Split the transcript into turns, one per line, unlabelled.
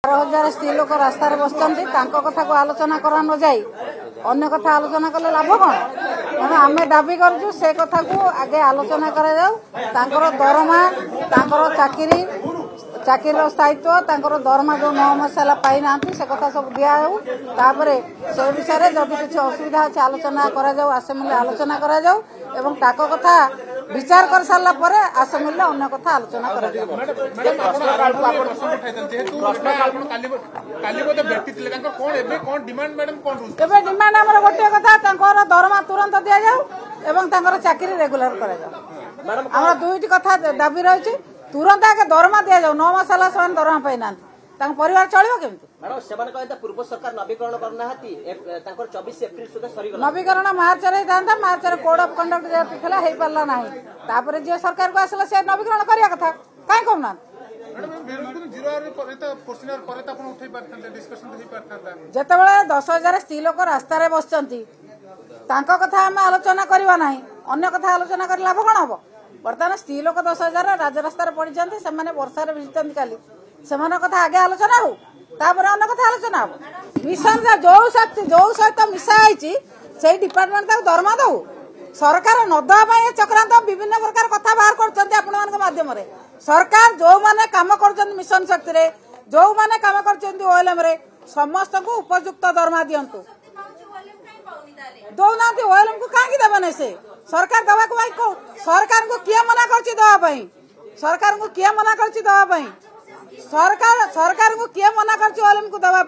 हजार स्त्री लोक रास्तार बसुँच कथा को आलोचना करा न जाई अन्य कथा आलोचना कले लाभ कौन तेणु आम दाबी करूँ से कथा को आगे आलोचना करा दरमा चाकरी चाकरी स्थायित्व दरमा जो 9 मास पाई ना से कथा सब दिपर से विषय जब किसी असुविधा अच्छे आलोचना आसेम्बली आलोचना कथा विचार कर सारा पर आसेम्बली अन्य कथा आलोचना डिमांड आम गोटे कथा दरमा तुरंत दि जाऊ चाकरी रेगुलर कर दुईटी कथा दाबी रही तुरंत आगे दरमा दि जाऊ 9 मास से दरमा पाई ना परिवार चलो केमती
पूर्व सरकार नवीकरण करना 24 एप्रिल सुधा सरी
नवीकरण मार्च था मार्च कोड ऑफ कंडक्ट हो पारा ना जी सरकार को आसला से नवीकरण करने कथा कहीं कहना जिते 10,000 स्त्री लोक रास्तार बसुँच कथा आम आलोचना करवा ना अन्य कथा आलोचना कर लाभ कौन हम बर्तमान स्त्री लोक 10,000 राजरास्तार पड़ी से वर्षार भिजती काली से कथा आगे आलोचना हो अन्य कथा आलोचना हो मिशन जो शक्ति जो सहित मिसाई से डिपार्टमेंट दरमा दौ सरकार नदवा चक्रांत विभिन्न प्रकार कथा बाहर कर माध्यम सरकार जो माने काम कर मिशन शक्ति जो माने काम कर ओएलएम समस्त को उपयुक्त दरमा दिंतु दौना ओएलएम को कहीं देवे से सरकार दवा सरकार को किए मना कर सरकार को किए मना कर सरकार को किए मना कर ओएलएम को दवा